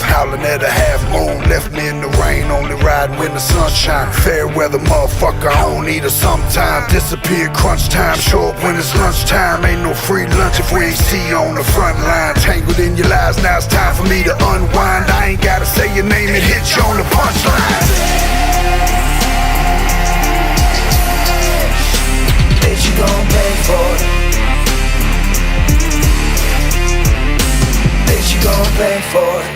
howling at a half moon. Left me in the rain, only riding when the sun shine. Fair weather motherfucker, I don't need her sometime. Disappear crunch time, show up when it's lunchtime. Ain't no free lunch if we ain't see you on the front line. Tangled in your lies, now it's time for me to unwind. I ain't gotta say your name and hit you on the punchline. Bet you gon' pay for it. Bet you gon' pay for it.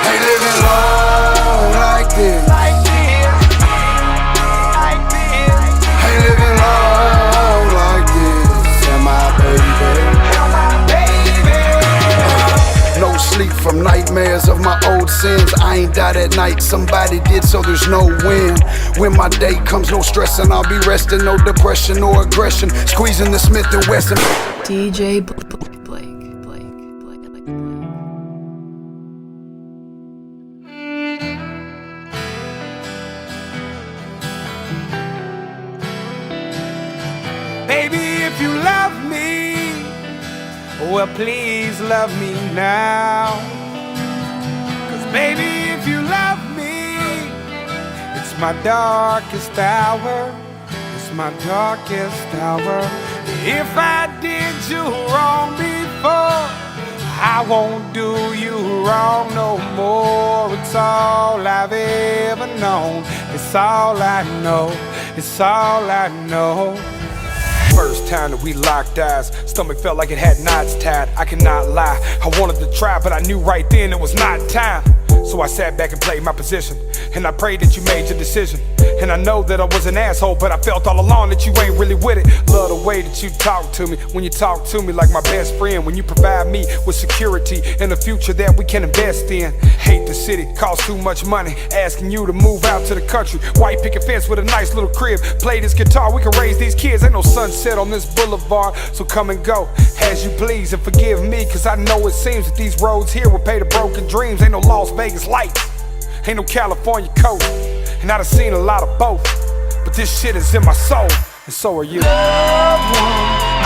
Ain't living long like this. Ain't living long like this. Am I, baby? No sleep from nightmares of my old sins. I ain't died at night, somebody did, so there's no win. When my day comes, no stressing, I'll be resting. No depression or aggression, squeezing the Smith & Wesson. DJ Blake. Baby, if you love me, well, please love me now. 'Cause baby, if you love me, it's my darkest hour. It's my darkest hour. If I did you wrong before, I won't do you wrong no more. It's all I've ever known. It's all I know. It's all I know. First time that we locked eyes, stomach felt like it had knots tied. I cannot lie, I wanted to try, but I knew right then it was not time. So I sat back and played my position, and I prayed that you made your decision. And I know that I was an asshole, but I felt all along that you ain't really with it. Love the way that you talk to me, when you talk to me like my best friend. When you provide me with security and a future that we can invest in. Hate the city, costs too much money, asking you to move out to the country. White picket fence with a nice little crib. Play this guitar, we can raise these kids. Ain't no sunset on this boulevard, so come and go as you please. And forgive me, cause I know it seems that these roads here will pay the broken dreams. Ain't no Las Vegas lights, ain't no California coast, and I done seen a lot of both, but this shit is in my soul, and so are you. Loved one,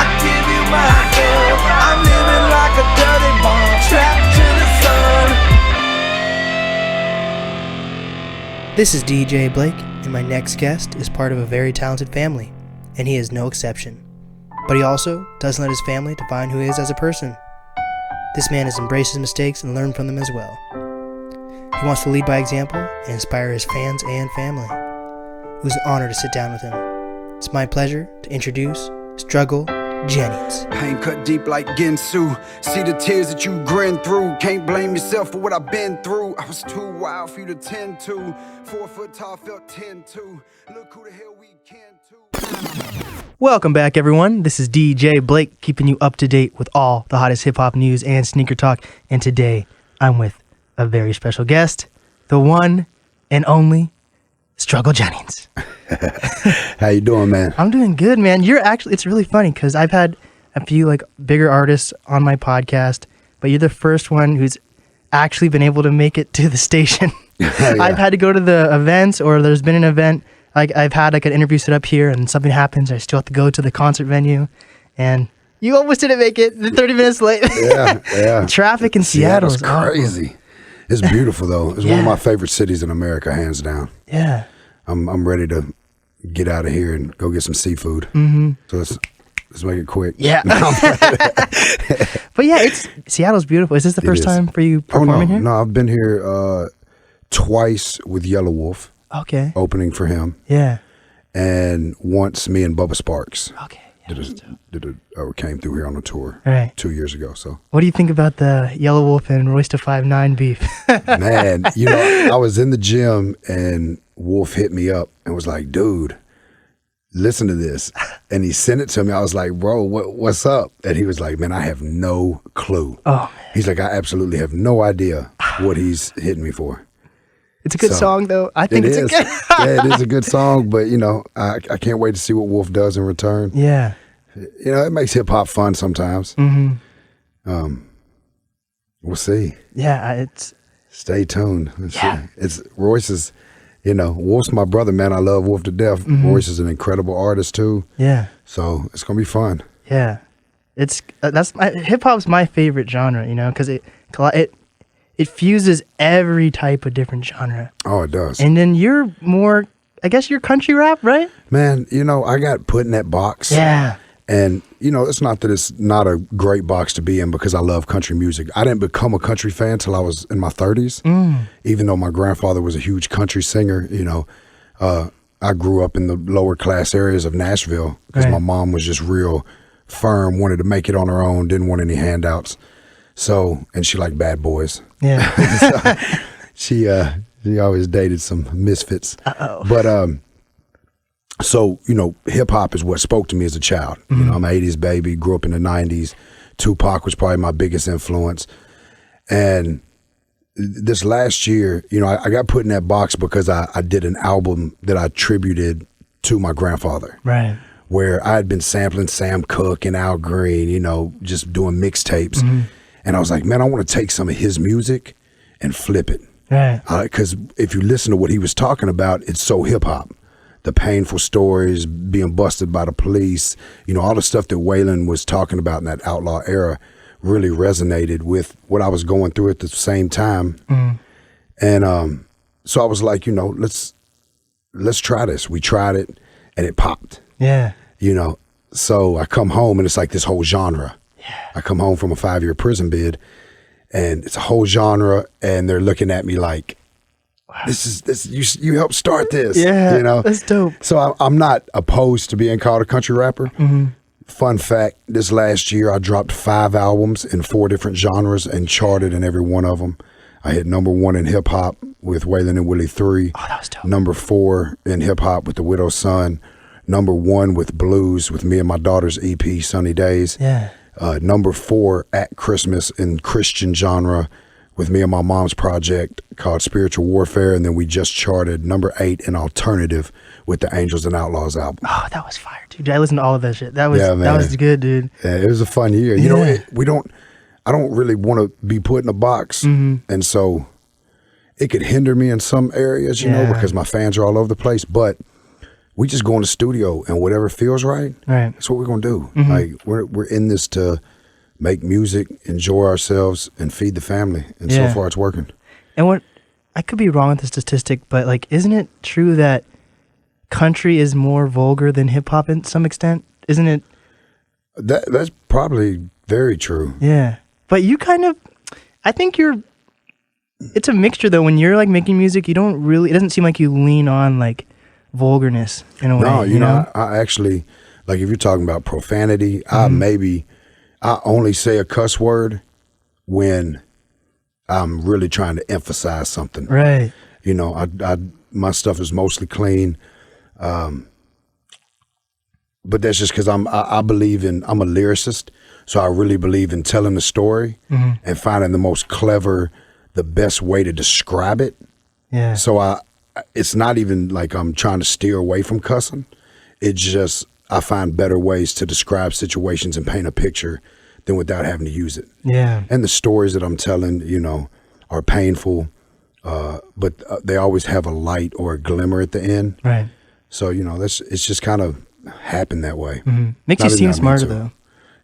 I give you my love. I'm living like a dirty bomb, trapped to the sun. This is DJ Blake, and my next guest is part of a very talented family, and he is no exception. But he also doesn't let his family define who he is as a person. This man has embraced his mistakes and learned from them as well. He wants to lead by example and inspire his fans and family. It was an honor to sit down with him. It's my pleasure to introduce Struggle Jennings. Pain cut deep like Ginsu. See the tears that you grin through. Can't blame yourself for what I've been through. I was too wild for you to tend to. 4 foot tall, felt 10-2. Look who the hell we can to. Welcome back, everyone. This is DJ Blake, keeping you up to date with all the hottest hip-hop news and sneaker talk. And today, I'm with a very special guest, the one and only Struggle Jennings. How you doing, man? I'm doing good, man. It's really funny because I've had a few like bigger artists on my podcast, but you're the first one who's actually been able to make it to the station. Yeah. I've had to go to the events, or there's been an event. Like I've had like an interview set up here and something happens. I still have to go to the concert venue, and you almost didn't make it. 30 minutes late. Yeah. Traffic in Seattle's crazy. It's beautiful though. It's one of my favorite cities in America, hands down. Yeah. I'm ready to get out of here and go get some seafood. Mm-hmm. So let's make it quick. Yeah. But yeah, Seattle's beautiful. Is this the first time for you performing here? No, I've been here twice with Yellow Wolf. Okay. Opening for him. Yeah. And once me and Bubba Sparks. Okay. Came through here on a tour 2 years ago. So what do you think about the Yellow Wolf and Royce da 5'9" beef? Man, I was in the gym and Wolf hit me up and was like, dude, listen to this. And he sent it to me. I was like, bro, what's up? And he was like, man, I have no clue. Oh, man. He's like, I absolutely have no idea what he's hitting me for. It's a good song, though. I think it's a good Yeah, it is a good song, but, I can't wait to see what Wolf does in return. Yeah. It makes hip-hop fun sometimes. Mm-hmm. We'll see. Yeah, Stay tuned. Royce is You know, Wolf's my brother, man. I love Wolf to death. Royce is an incredible artist too. Yeah. So it's gonna be fun. Yeah. It's hip hop's my favorite genre, you know, because it fuses every type of different genre. Oh, it does. And then you're more, I guess you're country rap, right? Man, you know, I got put in that box. Yeah. And, you know, it's not that it's not a great box to be in because I love country music. I didn't become a country fan till I was in my 30s, even though my grandfather was a huge country singer. You know, I grew up in the lower class areas of Nashville because my mom was just real firm, wanted to make it on her own, didn't want any handouts. So, and she liked bad boys. Yeah. So she always dated some misfits. But, so, you know, hip hop is what spoke to me as a child. You know, I'm an 80s baby, grew up in the 90s. Tupac was probably my biggest influence. And this last year, you know, I got put in that box because I did an album that I attributed to my grandfather. Right. Where I had been sampling Sam Cooke and Al Green, you know, just doing mixtapes. And I was like, man, I want to take some of his music and flip it. Right. Because if you listen to what he was talking about, it's so hip hop. The painful stories, being busted by the police, you know, all the stuff that Waylon was talking about in that outlaw era really resonated with what I was going through at the same time. And so I was like, you know, let's try this. We tried it and it popped. Yeah. You know, so I come home and it's like this whole genre. Yeah. I come home from a 5-year prison bid and it's a whole genre and they're looking at me like, this you helped start this. Yeah, you know, that's dope. So I'm not opposed to being called a country rapper. Fun fact: this last year I dropped 5 albums in 4 different genres and charted in every one of them. I hit #1 in hip hop with Waylon and Willie 3. Oh, that was dope. #4 in hip hop with The Widow's Son. #1 with blues with me and my daughter's EP Sunny Days. Yeah. #4 at Christmas in Christian genre with me and my mom's project called Spiritual Warfare, and then we just charted #8 in alternative with the Angels and Outlaws album. Oh, that was fire, dude. I listened to all of that shit. That was good, dude. Yeah, it was a fun year. You know, I don't really want to be put in a box, and so it could hinder me in some areas, you know, because my fans are all over the place. But we just go in the studio, and whatever feels right, that's what we're gonna do. Like we're in this to make music, enjoy ourselves, and feed the family. And so far, it's working. And what I could be wrong with the statistic, but like, isn't it true that country is more vulgar than hip hop in some extent? Isn't it? That's probably very true. Yeah, but you kind of, I think it's a mixture though. When you're like making music, you don't really. It doesn't seem like you lean on like vulgarness in a way. No, you know, I actually like if you're talking about profanity, I only say a cuss word when I'm really trying to emphasize something. Right. You know, my stuff is mostly clean. But that's just because I'm a lyricist. So I really believe in telling the story and finding the most clever, the best way to describe it. Yeah. So it's not even like I'm trying to steer away from cussing. It's just, I find better ways to describe situations and paint a picture than without having to use it. Yeah. And the stories that I'm telling, you know, are painful, but they always have a light or a glimmer at the end. Right. So, you know, it's just kind of happened that way. Makes you seem smarter though.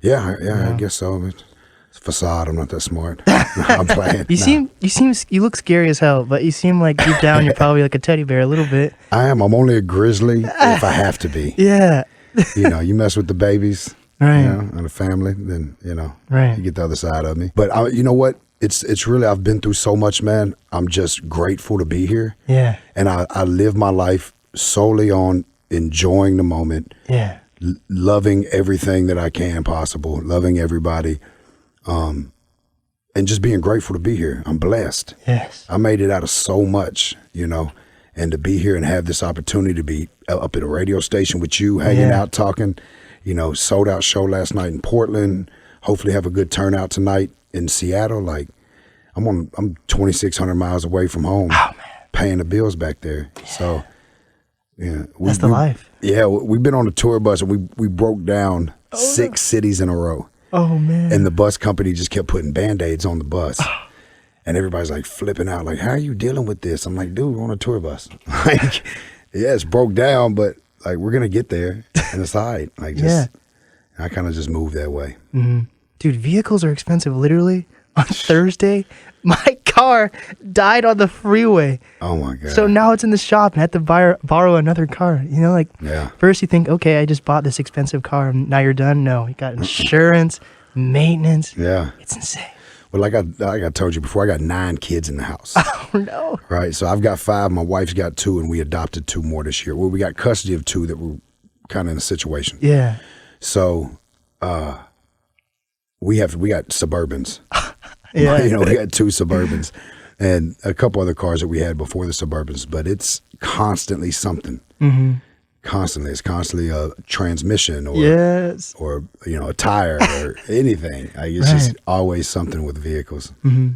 Yeah, I guess so. It's a facade. I'm not that smart. I'm playing. You look scary as hell, but you seem like deep down you're probably like a teddy bear a little bit. I am. I'm only a grizzly if I have to be. Yeah. You know, you mess with the babies, right? You know, and the family, then you know, right. You get the other side of me. But you know what? It's really, I've been through so much, man. I'm just grateful to be here. Yeah. And I live my life solely on enjoying the moment. Yeah. Loving everything that I can possible, loving everybody, and just being grateful to be here. I'm blessed. Yes. I made it out of so much, you know, and to be here and have this opportunity to be up at a radio station with you, hanging out, talking, you know, sold out show last night in Portland. Hopefully have a good turnout tonight in Seattle. Like I'm 2,600 miles away from home, paying the bills back there. Yeah. So yeah, that's the life. Yeah, we've been on a tour bus and we broke down 6 cities in a row. Oh man! And the bus company just kept putting Band-Aids on the bus. And everybody's like flipping out, like, how are you dealing with this? I'm like, dude, we're on a tour bus. Like, yeah, it's broke down, but like, we're going to get there and it's all right. Like, just, I kind of just move that way. Mm-hmm. Dude, vehicles are expensive. Literally on Thursday, my car died on the freeway. Oh my God. So now it's in the shop and I have to borrow another car. You know, like first you think, okay, I just bought this expensive car and now you're done. No, you got insurance, maintenance. Yeah. It's insane. Well, like I told you before, I got 9 kids in the house. Oh no. Right. So I've got 5. My wife's got 2, and we adopted 2 more this year. Well, we got custody of 2 that were kind of in a situation. Yeah. So we got Suburbans. Yeah. You know, we got 2 Suburbans and a couple other cars that we had before the Suburbans, but it's constantly something. Mm-hmm. Constantly. It's constantly a transmission or, or you know, a tire or anything. Like, it's just always something with vehicles. Mm-hmm.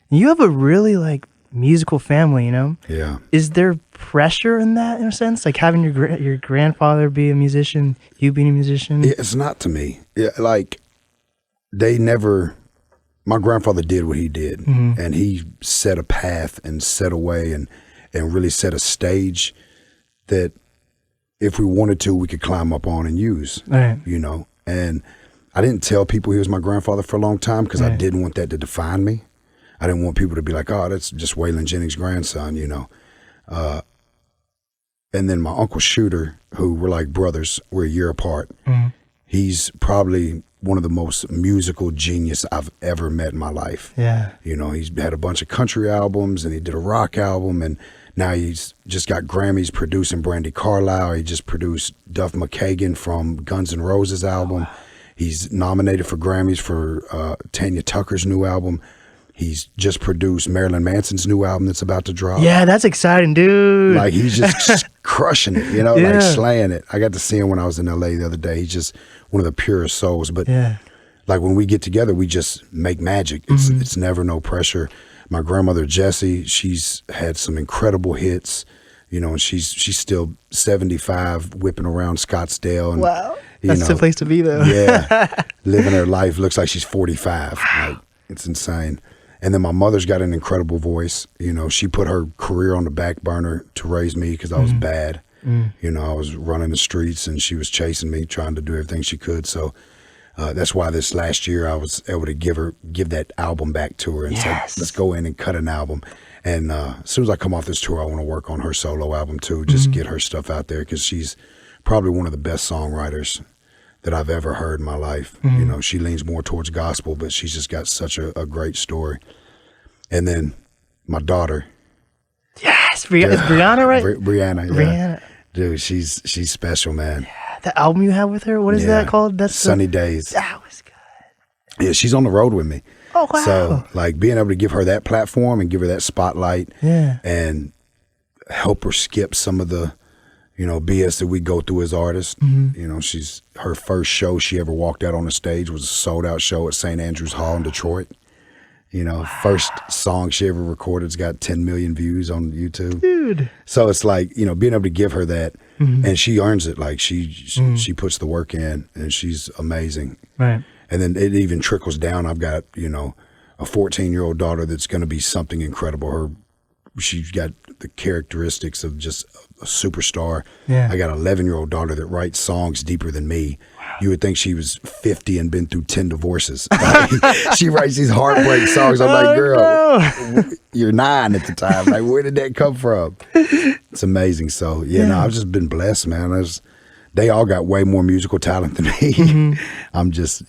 You have a really like musical family, you know? Yeah. Is there pressure in that in a sense? Like having your grandfather be a musician, you being a musician? Yeah, it's not to me. Yeah, like my grandfather did what he did, and he set a path and set a way and really set a stage that if we wanted to, we could climb up on and use, you know. And I didn't tell people he was my grandfather for a long time because I didn't want that to define me. I didn't want people to be like, oh, that's just Waylon Jennings' grandson, you know. And then my Uncle Shooter, who we're like brothers, we're a year apart. He's probably one of the most musical genius I've ever met in my life. Yeah. You know, he's had a bunch of country albums and he did a rock album, and now he's just got Grammys producing Brandy Carlisle. He just produced Duff McKagan from Guns N' Roses album. Wow. He's nominated for Grammys for Tanya Tucker's new album. He's just produced Marilyn Manson's new album that's about to drop. Yeah, that's exciting, dude. Like, he's just crushing it, you know, like slaying it. I got to see him when I was in LA the other day. He's just one of the purest souls. But like, when we get together, we just make magic. It's never no pressure. My grandmother, Jessie, she's had some incredible hits, you know, and she's still 75, whipping around Scottsdale. And, wow. That's the place to be, though. Yeah. Living her life. Looks like she's 45. Wow. Like, it's insane. And then my mother's got an incredible voice. You know, she put her career on the back burner to raise me because I was bad. You know, I was running the streets and she was chasing me, trying to do everything she could. So that's why this last year I was able to give that album back to her and say, let's go in and cut an album. And as soon as I come off this tour, I want to work on her solo album too, just get her stuff out there, because she's probably one of the best songwriters that I've ever heard in my life. You know, she leans more towards gospel, but she's just got such a great story. And then my daughter. Yes, Brianna, right? Brianna, yeah. Brianna. Dude, she's special, man. Yeah, the album you have with her, what is that called? That's Sunny Days. That was good. Yeah, she's on the road with me. Oh, wow. So, like, being able to give her that platform and give her that spotlight and help her skip some of the, you know, BS that we go through as artists. You know, her first show she ever walked out on the stage was a sold-out show at St. Andrews Hall in Detroit. You know, first song she ever recorded's got 10 million views on YouTube. Dude. So it's like, you know, being able to give her that, and she earns it. Like, she puts the work in, and she's amazing. Right. And then it even trickles down. I've got, you know, a 14-year-old daughter that's going to be something incredible. She's got the characteristics of just a superstar. Yeah. I got an 11-year-old daughter that writes songs deeper than me. Wow. You would think she was 50 and been through 10 divorces. Like, she writes these heartbreak songs. I'm like, girl, you're 9 at the time. Like, where did that come from? It's amazing. So, no, I've just been blessed, man. They all got way more musical talent than me. I'm just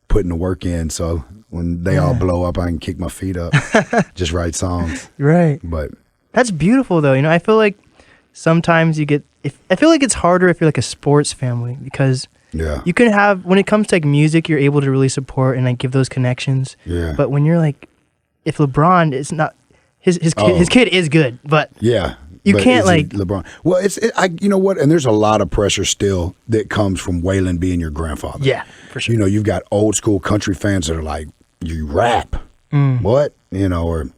putting the work in. So when they all blow up, I can kick my feet up, just write songs. Right. But that's beautiful, though. You know, I feel like sometimes I feel like it's harder if you're like a sports family, because you can have, when it comes to like music, you're able to really support and like give those connections. Yeah. But when you're like, if LeBron is not, his kid is good, but you can't like LeBron. Well, you know what? And there's a lot of pressure still that comes from Waylon being your grandfather. Yeah, for sure. You know, you've got old school country fans that are like, you rap, what? You know, or,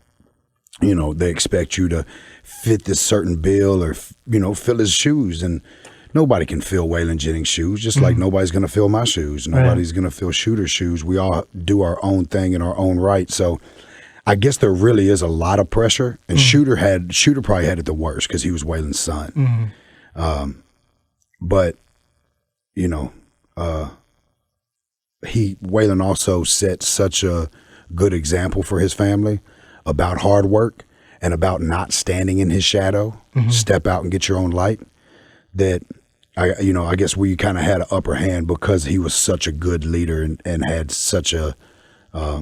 you know, they expect you to fit this certain bill or, you know, fill his shoes. And nobody can fill Waylon Jennings' shoes, just like nobody's going to fill my shoes. Nobody's going to fill Shooter's shoes. We all do our own thing in our own right. So I guess there really is a lot of pressure, and Shooter probably had it the worst because he was Waylon's son. But you know, Waylon also set such a good example for his family about hard work and about not standing in his shadow. Step out and get your own light. That I guess we kind of had an upper hand because he was such a good leader and had such a a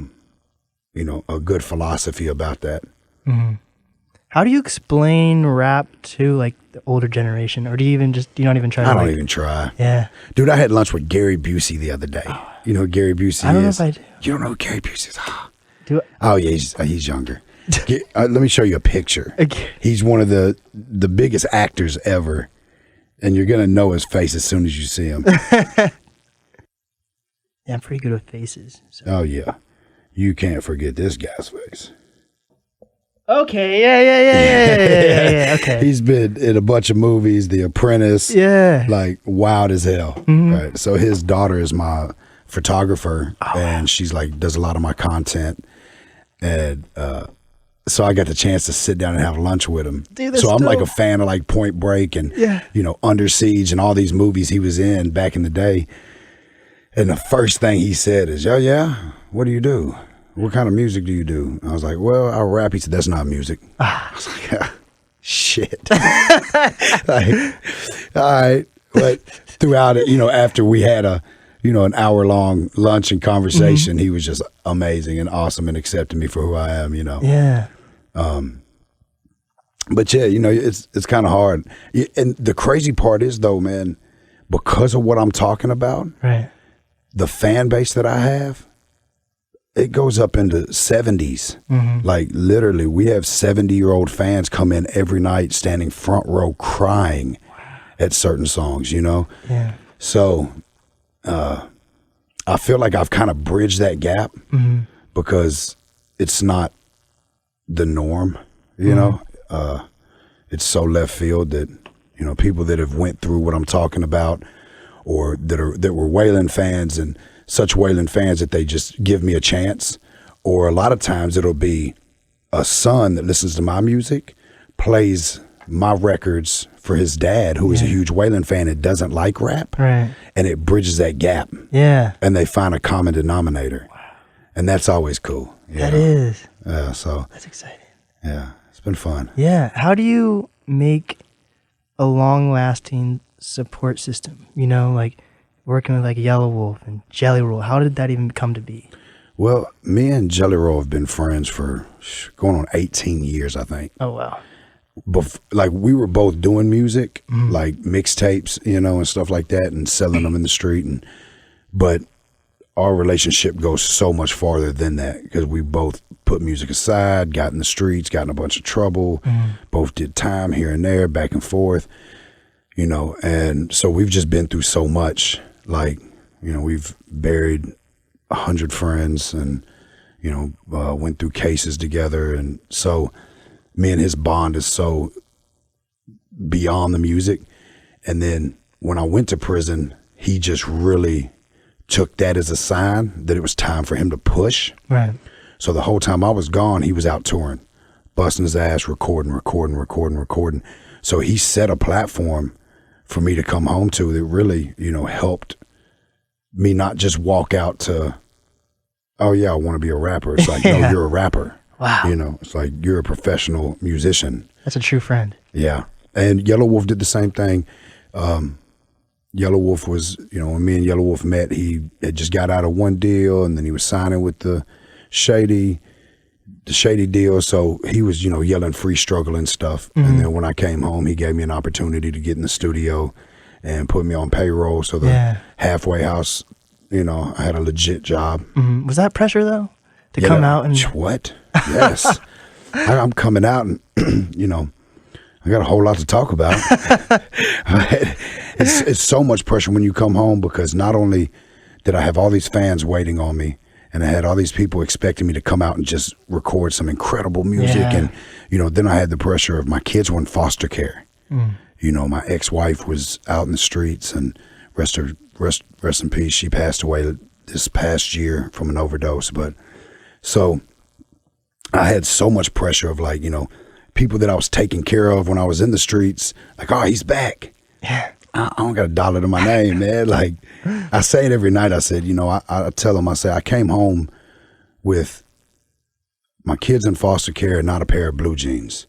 good philosophy about that. How do you explain rap to like the older generation, or do you not even try? I don't even try. Yeah, dude, I had lunch with Gary Busey the other day. You know who Gary Busey is? I don't know if I do. You don't know who Gary Busey is? Do I? Oh yeah, he's younger. Let me show you a picture. Okay. He's one of the biggest actors ever, and you're gonna know his face as soon as you see him. Yeah, I'm pretty good with faces. So. Oh yeah, you can't forget this guy's face. Okay, yeah. Okay. He's been in a bunch of movies, The Apprentice. Yeah. Like wild as hell. Right. So his daughter is my photographer, and she's like does a lot of my content, and so I got the chance to sit down and have lunch with him. Dude, so I'm dope. like a fan of like Point Break and Under Siege and all these movies he was in back in the day. And the first thing he said is, "Oh yeah, what do you do? What kind of music do you do?" I was like, "Well, I rap." He said, "That's not music." I was like, shit. Like, all right. But throughout it, after we had an hour-long lunch and conversation, he was just amazing and awesome and accepted me for who I am, Yeah. But yeah, it's kind of hard. And the crazy part is though, man, because of what I'm talking about, Right. the fan base that I have, it goes up into 70s. Like literally, we have 70-year-old fans come in every night standing front row crying at certain songs, Yeah. So I feel like I've kind of bridged that gap because it's not the norm, it's so left field that, people that have went through what I'm talking about or that were Waylon fans and such Waylon fans that they just give me a chance. Or a lot of times it'll be a son that listens to my music, plays my records for his dad, who is a huge Waylon fan and doesn't like rap. Right. And it bridges that gap. Yeah. And they find a common denominator. Wow. And that's always cool. That is. So That's exciting. yeah, it's been fun. Yeah. How do you make a long-lasting support system? Like working with like Yellow Wolf and Jelly Roll. How did that even come to be? Well, me and Jelly Roll have been friends for going on 18 years, I think. Oh, wow. Like we were both doing music, like mixtapes, and stuff like that, and selling them in the street. But our relationship goes so much farther than that because we both put music aside, got in the streets, got in a bunch of trouble, both did time here and there, back and forth, and so we've just been through so much. Like, we've buried 100 friends and, went through cases together. And so me and his bond is so beyond the music. And then when I went to prison, he just really took that as a sign that it was time for him to push. Right. So the whole time I was gone, he was out touring, busting his ass, recording. So he set a platform for me to come home to that really, helped me not just walk out to, oh yeah, I want to be a rapper. It's like, no, you're a rapper. Wow. It's like you're a professional musician. That's a true friend. Yeah. And Yellow Wolf did the same thing. Yellow Wolf was, when me and Yellow Wolf met, he had just got out of one deal and then he was signing with the shady deal. So he was, yelling free struggle and stuff. And then when I came home, he gave me an opportunity to get in the studio and put me on payroll. So the halfway house, I had a legit job. Was that pressure though? To come out and what? Yes. I'm coming out and, I got a whole lot to talk about. It's so much pressure when you come home because not only did I have all these fans waiting on me and I had all these people expecting me to come out and just record some incredible music. And, then I had the pressure of my kids were in foster care. My ex-wife was out in the streets and rest in peace. She passed away this past year from an overdose. But so I had so much pressure of like, people that I was taking care of when I was in the streets, like, oh, he's back. Yeah. I don't got $1 to my name, man. Like, I say it every night. I said, I tell them, I say, I came home with my kids in foster care and not a pair of blue jeans.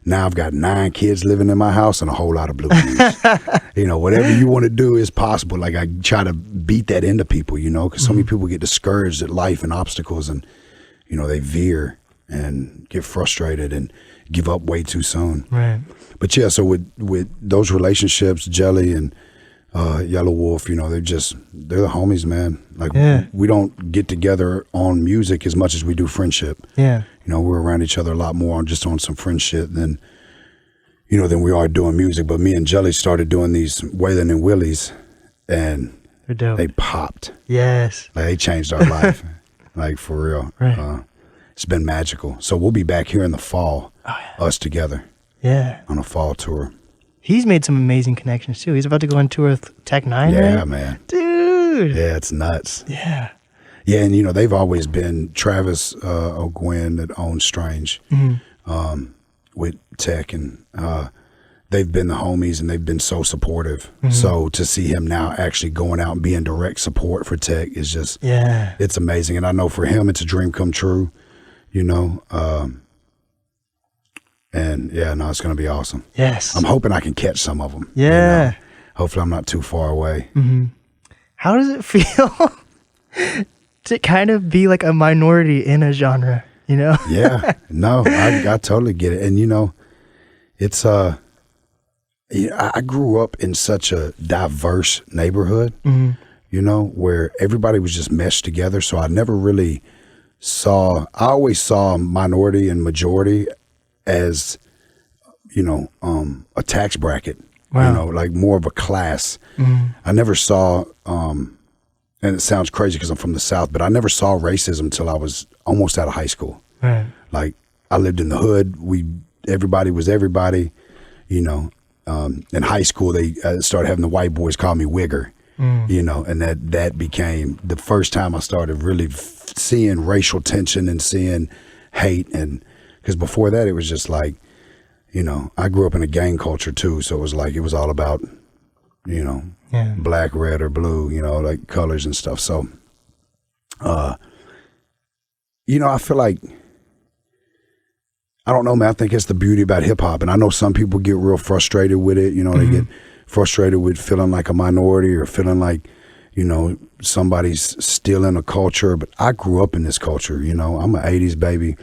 Now I've got 9 kids living in my house and a whole lot of blue jeans. Whatever you want to do is possible. Like, I try to beat that into people, because so many people get discouraged at life and obstacles, and, they veer and get frustrated and give up way too soon. Right. But yeah, so with those relationships, Jelly and Yellow Wolf, they're the homies, man. Like, we don't get together on music as much as we do friendship. Yeah. We're around each other a lot more on some friendship than we are doing music. But me and Jelly started doing these Waylon and Willies, and they're dope. They popped. Yes. Like, they changed our life. Like, for real. Right. It's been magical. So we'll be back here in the fall, us together. Yeah. On a fall tour. He's made some amazing connections too. He's about to go on tour with Tech 9, yeah, right? Man. Dude. Yeah, it's nuts. Yeah. Yeah, and they've always been Travis O'Gwen that owns Strange with Tech, and they've been the homies, and they've been so supportive. So to see him now actually going out and being direct support for Tech is just, it's amazing. And I know for him, it's a dream come true, and it's going to be awesome. Yes. I'm hoping I can catch some of them. Yeah. Hopefully I'm not too far away. How does it feel to kind of be like a minority in a genre, Yeah. No, I totally get it. And, it's, I grew up in such a diverse neighborhood, where everybody was just meshed together. So I never really I always saw minority and majority as, a tax bracket, like more of a class. I never saw, and it sounds crazy because I'm from the South, but I never saw racism until I was almost out of high school. Right. Like, I lived in the hood. Everybody was everybody, in high school, they started having the white boys call me Wigger, and that became the first time I started really seeing racial tension and seeing hate. And because before that, it was just like, I grew up in a gang culture too. So it was like, it was all about, black, red, or blue, like colors and stuff. So, I feel like, I don't know, man. I think it's the beauty about hip hop. And I know some people get real frustrated with it. They get frustrated with feeling like a minority or feeling like, somebody's stealing a culture. But I grew up in this culture. I'm an 80s baby.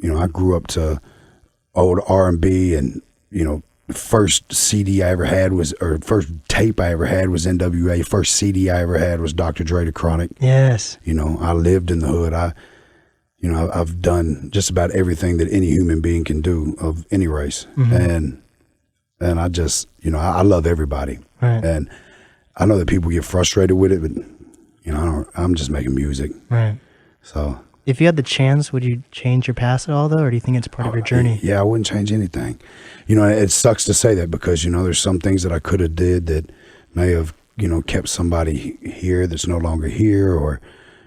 I grew up to old R&B, and, first CD I ever had first tape I ever had was NWA. First CD I ever had was Dr. Dre The Chronic. Yes. I lived in the hood. I've done just about everything that any human being can do of any race. And I just, I love everybody. Right. And I know that people get frustrated with it, but, I'm just making music. Right. So. If you had the chance, would you change your past at all, though, or do you think it's part of your journey? Yeah, I wouldn't change anything. It sucks to say that because, there's some things that I could have did that may have, kept somebody here that's no longer here, or,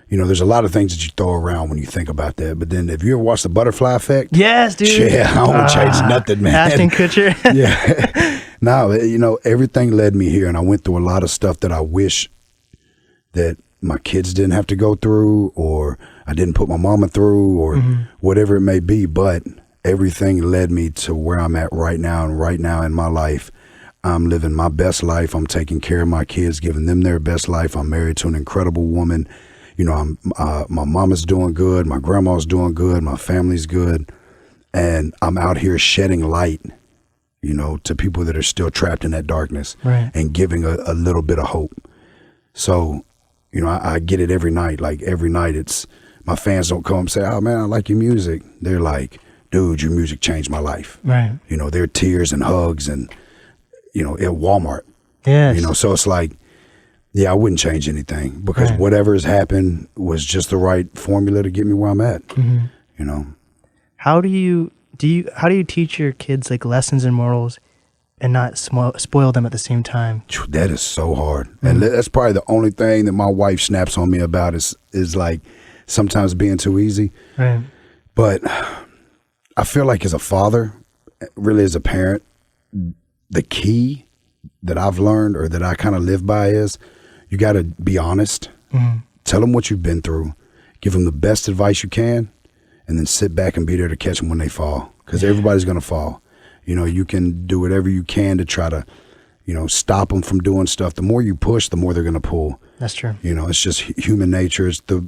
there's a lot of things that you throw around when you think about that. But then if you ever watch The Butterfly Effect. Yes, dude. Yeah, I don't change nothing, man. Ashton Kutcher. Yeah. No, everything led me here, and I went through a lot of stuff that I wish that my kids didn't have to go through, or I didn't put my mama through, or whatever it may be. But everything led me to where I'm at right now. And right now in my life, I'm living my best life. I'm taking care of my kids, giving them their best life. I'm married to an incredible woman. My mama's doing good. My grandma's doing good. My family's good. And I'm out here shedding light, to people that are still trapped in that darkness, right, and giving a little bit of hope. So, I get it every night. Like, every night it's, my fans don't come and say, oh man, I like your music. They're like, dude, your music changed my life. Right. There are tears and hugs and, at Walmart. Yes. So it's like, yeah, I wouldn't change anything because whatever has happened was just the right formula to get me where I'm at. How do you teach your kids like lessons and morals and not spoil them at the same time? That is so hard. And that's probably the only thing that my wife snaps on me about is like sometimes being too easy. Right. But I feel like as a father, really as a parent, the key that I've learned or that I kind of live by is you got to be honest. Tell them what you've been through. Give them the best advice you can, and then sit back and be there to catch them when they fall, because everybody's going to fall. You know, you can do whatever you can to try to, you know, stop them from doing stuff. The more you push, the more they're going to pull. That's true. You know, it's just human nature. It's the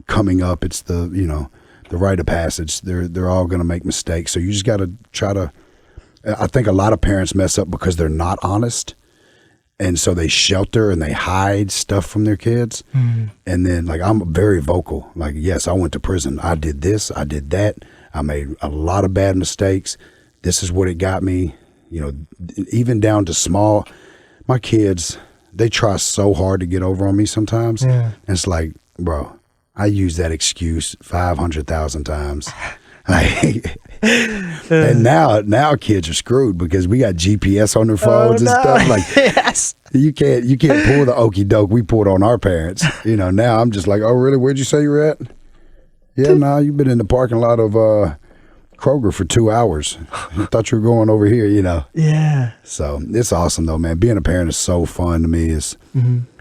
coming up. It's the, you know, the rite of passage. They're all going to make mistakes. So you just got to try to, I think a lot of parents mess up because they're not honest. And so they shelter and they hide stuff from their kids. And then, like, I'm very vocal. Like, yes, I went to prison. I did this. I did that. I made a lot of bad mistakes. This is what it got me. You know, even down to small, my kids, they try so hard to get over on me sometimes. And it's like, bro, I use that excuse 500,000 times. Like, and now kids are screwed because we got GPS on their phones and stuff. Like, you can't pull the okie doke we pulled on our parents. You know, now I'm just like, oh really? Where'd you say you were at? Yeah, nah, you've been in the parking lot of Kroger for 2 hours. I thought you were going over here. You know. Yeah. So it's awesome though, man. Being a parent is so fun to me.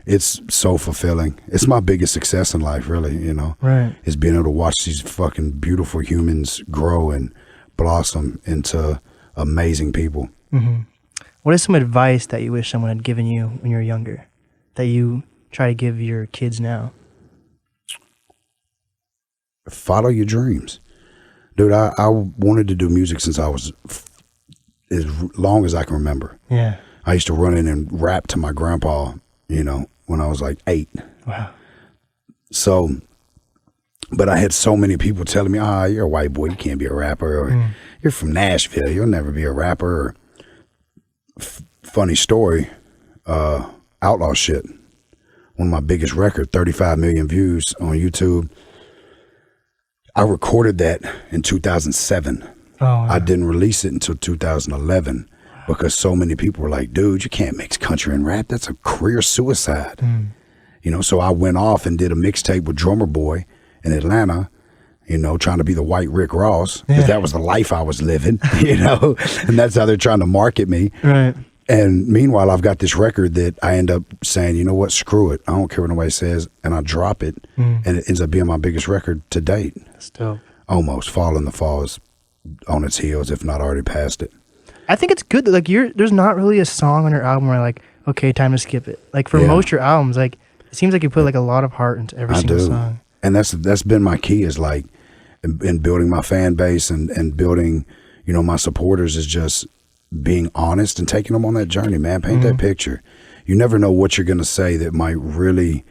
It's so fulfilling. It's my biggest success in life, really, you know. Right. Is being able to watch these fucking beautiful humans grow and blossom into amazing people. What is some advice that you wish someone had given you when you were younger that you try to give your kids now? Follow your dreams. Dude, I wanted to do music since I was as long as I can remember. Yeah. I used to run in and rap to my grandpa, you know, when I was like 8. Wow. So, but I had so many people telling me, you're a white boy, you can't be a rapper, or you're from Nashville, you'll never be a rapper, or funny story, outlaw shit. One of my biggest records, 35 million views on YouTube. I recorded that in 2007. Wow. I didn't release it until 2011 because so many people were like, dude, you can't mix country and rap. That's a career suicide. You know, so I went off and did a mixtape with Drummer Boy in Atlanta, you know, trying to be the white Rick Ross, because that was the life I was living, you know, and that's how they're trying to market me. Right. And meanwhile, I've got this record that I end up saying, you know what, screw it. I don't care what nobody says. And I drop it, and it ends up being my biggest record to date. That's dope. Almost. Fall in the Fall is on its heels, if not already past it. I think it's good that, like, there's not really a song on your album where, like, okay, time to skip it. Like, for most of your albums, like, it seems like you put, like, a lot of heart into every single song. And that's been my key, is like, in building my fan base and building, you know, my supporters, is just being honest and taking them on that journey, man. Paint that picture. You never know what you're going to say that might really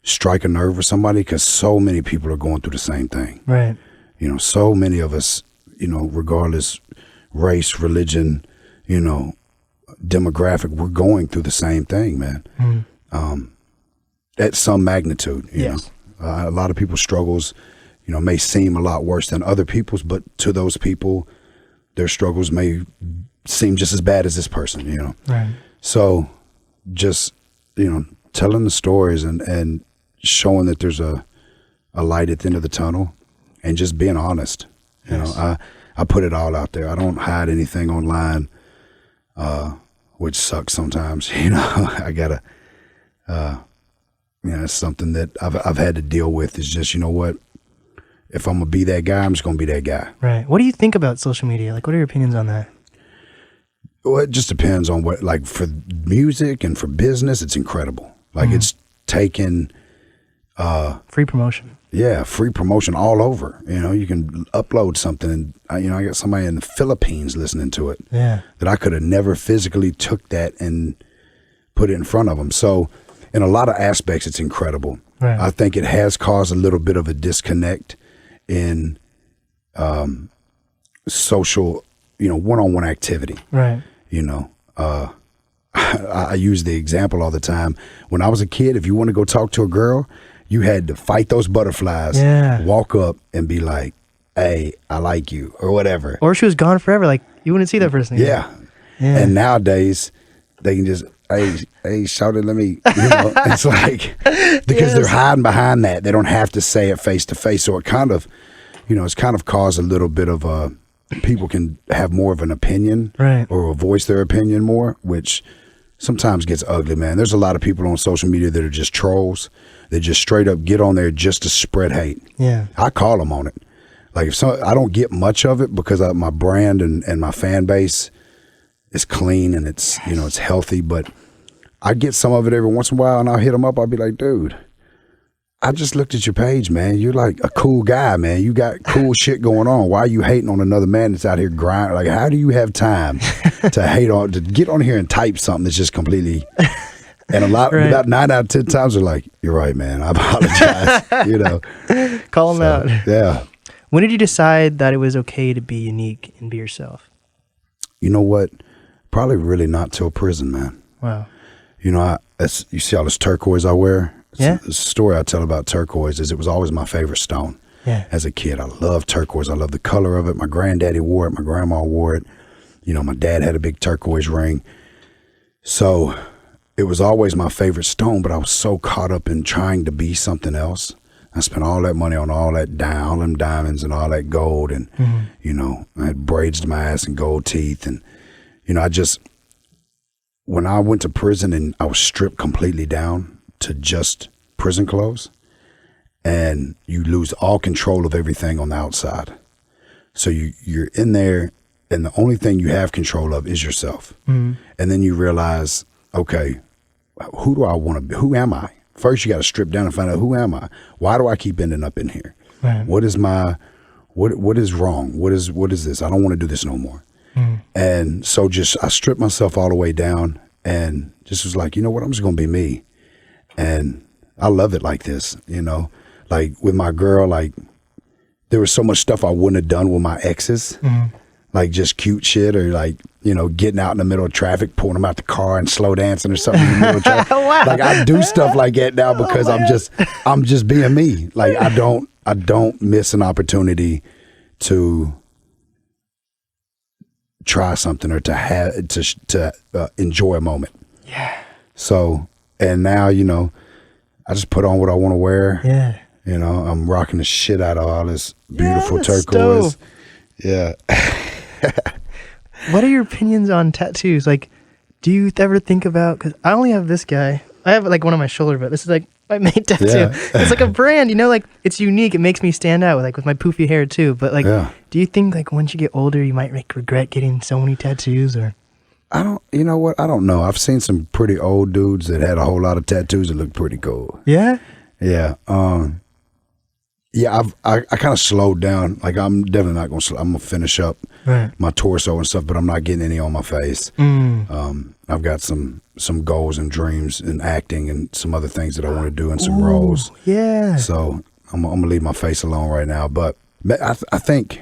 strike a nerve with somebody, because so many people are going through the same thing. Right. You know, so many of us, you know, regardless race, religion, you know, demographic, we're going through the same thing, man. At some magnitude, you know. A lot of people's struggles, you know, may seem a lot worse than other people's, but to those people, their struggles may seem just as bad as this person, you know. Right. So just, you know, telling the stories and showing that there's a light at the end of the tunnel, and just being honest. You know, I put it all out there. I don't hide anything online, which sucks sometimes. You know, I gotta, you know, it's something that I've had to deal with, is just, you know what, if I'm gonna be that guy, I'm just gonna be that guy. Right. What do you think about social media? Like, what are your opinions on that? Well, it just depends on what, like, for music and for business, it's incredible. Like, it's taken free promotion. Yeah, free promotion all over. You know, you can upload something, and you know, I got somebody in the Philippines listening to it. Yeah. That I could have never physically took that and put it in front of them. So, in a lot of aspects, it's incredible. Right. I think it has caused a little bit of a disconnect in social, you know, one-on-one activity. Right. You know, I use the example all the time. When I was a kid, if you want to go talk to a girl, you had to fight those butterflies, walk up and be like, hey, I like you, or whatever. Or she was gone forever. Like, you wouldn't see that person again. Yeah. And nowadays, they can just, hey, shout it, let me, you know, it's like, because they're hiding behind that. They don't have to say it face to face. So it kind of, it's kind of caused a little bit of people can have more of an opinion, right, or voice their opinion more, which sometimes gets ugly, man. There's a lot of people on social media that are just trolls. They just straight up get on there just to spread hate. Yeah. I call them on it. Like, I don't get much of it because my brand and my fan base is clean and it's, it's healthy, but I get some of it every once in a while, and I'll hit them up. I'll be like, dude, I just looked at your page, man. You're like a cool guy, man. You got cool shit going on. Why are you hating on another man that's out here grinding? Like, how do you have time to get on here and type something that's just completely... And about 9 out of 10 times they're like, you're right, man. I apologize, Call them out. Yeah. When did you decide that it was okay to be unique and be yourself? You know what? Probably really not till prison, man. Wow. You see all this turquoise I wear? Yeah. The story I tell about turquoise is it was always my favorite stone. Yeah. As a kid, I loved turquoise. I loved the color of it. My granddaddy wore it. My grandma wore it. My dad had a big turquoise ring. So it was always my favorite stone, but I was so caught up in trying to be something else. I spent all that money on all them diamonds and all that gold. And, I had braids to my ass and gold teeth. And, when I went to prison and I was stripped completely down to just prison clothes, and you lose all control of everything on the outside. So you're in there, and the only thing you have control of is yourself. Mm-hmm. And then you realize, okay, who do I want to be? Who am I? First, you got to strip down and find out, who am I? Why do I keep ending up in here? Right. What is what is wrong? What is this? I don't want to do this no more. Mm-hmm. And so I stripped myself all the way down and just was like, you know what? I'm just going to be me. And I love it like this, like with my girl, like there was so much stuff I wouldn't have done with my exes, like just cute shit, or like, getting out in the middle of traffic, pulling them out the car and slow dancing or something in the middle of traffic. Wow. Like I do stuff like that now because I'm just being me. Like I don't miss an opportunity to try something or to enjoy a moment. Yeah. So, and now, I just put on what I want to wear. Yeah. I'm rocking the shit out of all this beautiful that's turquoise. dope. Yeah. What are your opinions on tattoos? Like, do you ever think about, because I only have this guy. I have like one on my shoulder, but this is like my main tattoo. Yeah. It's like a brand, like it's unique. It makes me stand out with my poofy hair too. But like, do you think like once you get older, you might regret getting so many tattoos, or? You know what? I don't know. I've seen some pretty old dudes that had a whole lot of tattoos that look pretty cool. Yeah? Yeah. Yeah, I kind of slowed down. Like I'm definitely not going to, I'm going to finish up my torso and stuff, but I'm not getting any on my face. I've got some goals and dreams in acting and some other things that I want to do and some roles. Yeah. So I'm going to leave my face alone right now. But I think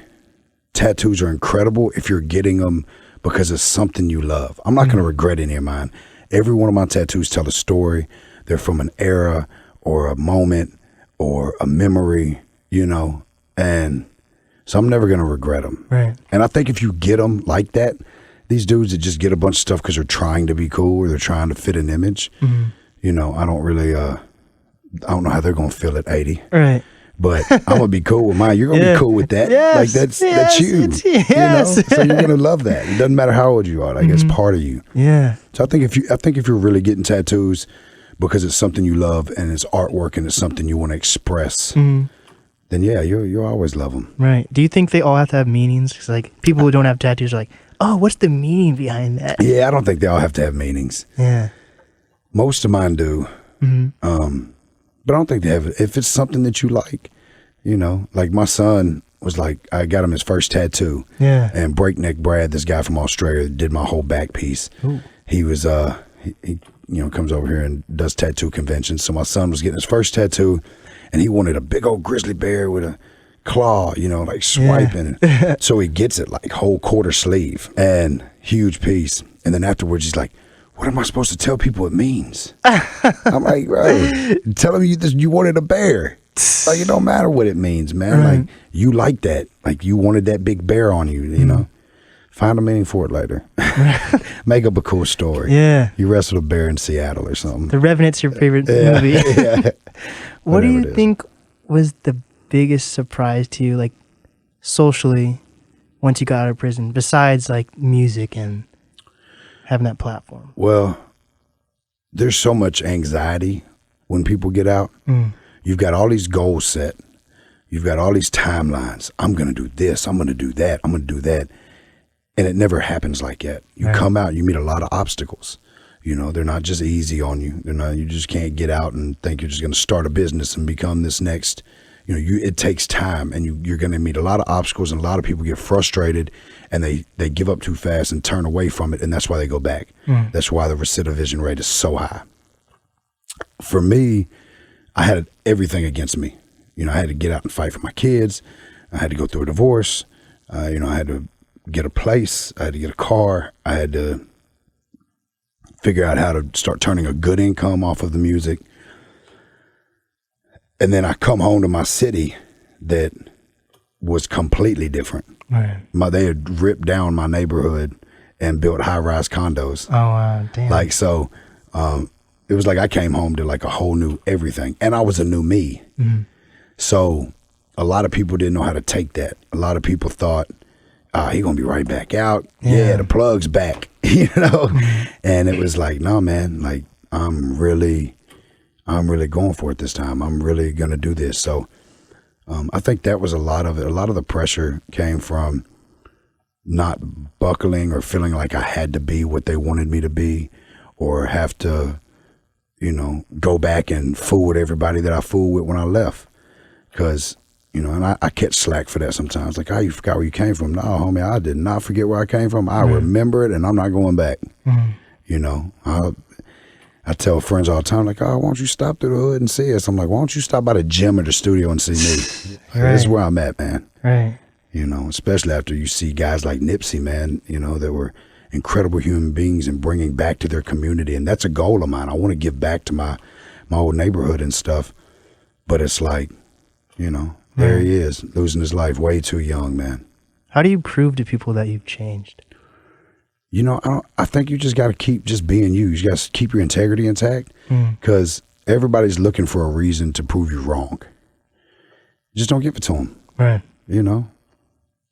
tattoos are incredible if you're getting them because it's something you love. I'm not going to regret any of mine. Every one of my tattoos tell a story. They're from an era or a moment or a memory, and so I'm never going to regret them. Right. And I think if you get them like that, these dudes that just get a bunch of stuff because they're trying to be cool or they're trying to fit an image, I don't really, I don't know how they're going to feel at 80. Right. But I'm going to be cool with mine. You're going to be cool with that. Yes, like that's you. Yes. So you're going to love that. It doesn't matter how old you are. Like it's part of you. Yeah. So I think if you're really getting tattoos because it's something you love and it's artwork and it's something you want to express, then yeah, you'll always love them. Right. Do you think they all have to have meanings? Because like people who don't have tattoos are like, oh, what's the meaning behind that? Yeah, I don't think they all have to have meanings. Yeah. Most of mine do. But I don't think they have it. If it's something that you like, like my son was like, I got him his first tattoo. Yeah. And Breakneck Brad, this guy from Australia, did my whole back piece. Ooh. He was, he comes over here and does tattoo conventions. So my son was getting his first tattoo and he wanted a big old grizzly bear with a claw, like swiping. Yeah. So he gets it like whole quarter sleeve and huge piece. And then afterwards he's like, what am I supposed to tell people it means? I'm like, bro, tell them you wanted a bear. Like, it don't matter what it means, man. Right. Like, you like that. Like, you wanted that big bear on you, you know? Find a meaning for it later. Make up a cool story. Yeah. You wrestled a bear in Seattle or something. The Revenant's your favorite movie. Yeah. What do you think was the biggest surprise to you? Like, socially once you got out of prison, besides like music and having that platform? Well, there's so much anxiety when people get out. You've got all these goals set. You've got all these timelines. I'm going to do this. I'm going to do that. I'm going to do that. And it never happens like that. You come out, you meet a lot of obstacles. You know, they're not just easy on you. They're not, you just can't get out and think you're just going to start a business and become this next, you know, it takes time, and you're going to meet a lot of obstacles, and a lot of people get frustrated and they give up too fast and turn away from it. And that's why they go back. That's why the recidivism rate is so high. For me, I had everything against me. You know, I had to get out and fight for my kids. I had to go through a divorce. You know, I had to get a place. I had to get a car. I had to figure out how to start turning a good income off of the music. And then I come home to my city that was completely different. Right. They had ripped down my neighborhood and built high-rise condos. Oh, wow, damn. Like, so it was like I came home to like a whole new everything. And I was a new me. So a lot of people didn't know how to take that. A lot of people thought, he gonna be right back out. Yeah, the plug's back, you know? And it was like, no, man, like I'm really going for it this time. I'm really gonna do this. So I think that was a lot of it. A lot of the pressure came from not buckling or feeling like I had to be what they wanted me to be, or have to, you know, go back and fool with everybody that I fooled with when I left. Because, you know, and I catch slack for that sometimes. Like, you forgot where you came from. No, homie, I did not forget where I came from. I remember it, and I'm not going back. You know, I tell friends all the time, like, why don't you stop through the hood and see us? I'm like, why don't you stop by the gym or the studio and see me? This is where I'm at, man. Right. You know, especially after you see guys like Nipsey, man, you know, that were incredible human beings and bringing back to their community. And that's a goal of mine. I want to give back to my old neighborhood and stuff. But it's like, you know, there he is, losing his life way too young, man. How do you prove to people that you've changed? You know, I think you just got to keep just being you. You got to keep your integrity intact, because everybody's looking for a reason to prove you wrong. Just don't give it to them. Right. You know?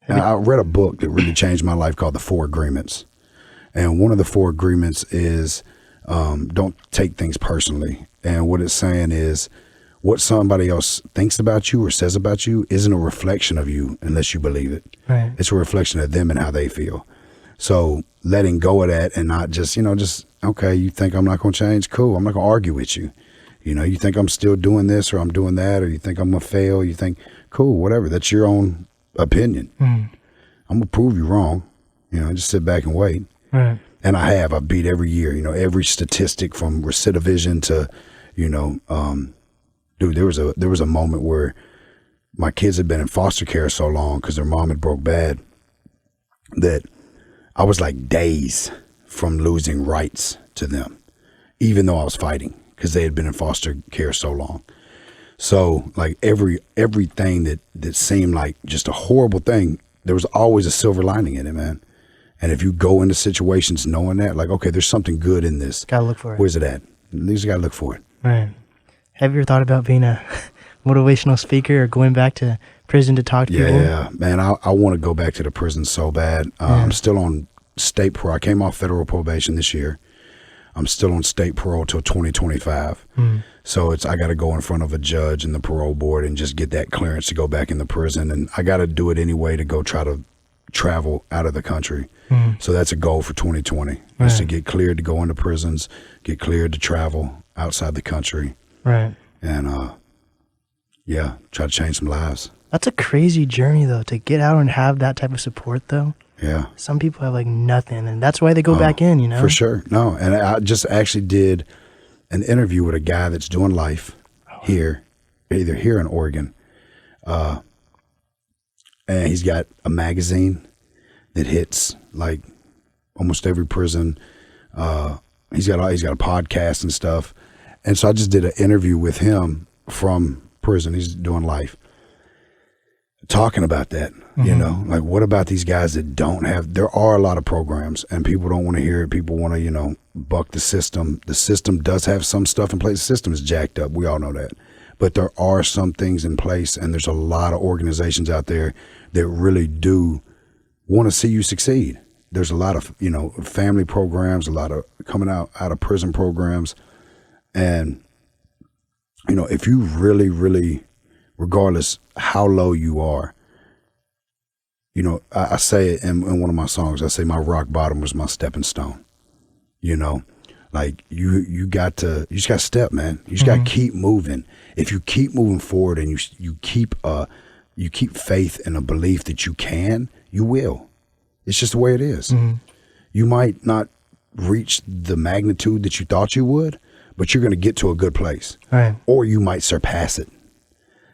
And I read a book that really changed my life called The 4 Agreements. And one of the 4 agreements is don't take things personally. And what it's saying is, what somebody else thinks about you or says about you isn't a reflection of you unless you believe it. Right. It's a reflection of them and how they feel. So letting go of that and not just, you know, okay, you think I'm not going to change? Cool. I'm not going to argue with you. You know, you think I'm still doing this or I'm doing that, or you think I'm going to fail. You think, cool, whatever. That's your own opinion. I'm going to prove you wrong. You know, just sit back and wait. Right. And I beat every year, you know, every statistic from recidivism to, you know, dude, there was a moment where my kids had been in foster care so long because their mom had broke bad that I was like days from losing rights to them, even though I was fighting, because they had been in foster care so long. So like everything that seemed like just a horrible thing, there was always a silver lining in it, man. And if you go into situations knowing that, like, okay, there's something good in this. Gotta look for it. Where's it at? You just gotta look for it. Right. Have you ever thought about being a motivational speaker or going back to prison to talk to people? Yeah, man, I want to go back to the prison so bad. I'm still on state parole. I came off federal probation this year. I'm still on state parole till 2025. So I got to go in front of a judge and the parole board and just get that clearance to go back in the prison. And I got to do it anyway to go try to travel out of the country. So that's a goal for 2020, is to get cleared to go into prisons, get cleared to travel outside the country. Right. And, try to change some lives. That's a crazy journey, though, to get out and have that type of support, though. Yeah. Some people have, like, nothing, and that's why they go back in, you know? For sure. No, and I just actually did an interview with a guy that's doing life here, either here in Oregon. And he's got a magazine that hits, like, almost every prison. He's got a podcast and stuff. And so I just did an interview with him from prison. He's doing life, talking about that, you know, like, what about these guys that don't have, there are a lot of programs and people don't want to hear it. People want to, you know, buck the system. The system does have some stuff in place. The system is jacked up. We all know that. but there are some things in place, and there's a lot of organizations out there that really do want to see you succeed. There's a lot of, you know, family programs, a lot of coming out of prison programs. And, you know, if you really, really, regardless how low you are, you know, I say it in one of my songs, I say my rock bottom was my stepping stone. You know, like you just got to step, man. You just got to keep moving. If you keep moving forward and you keep faith and a belief that you can, you will. It's just the way it is. You might not reach the magnitude that you thought you would, but you're going to get to a good place. Right. Or you might surpass it.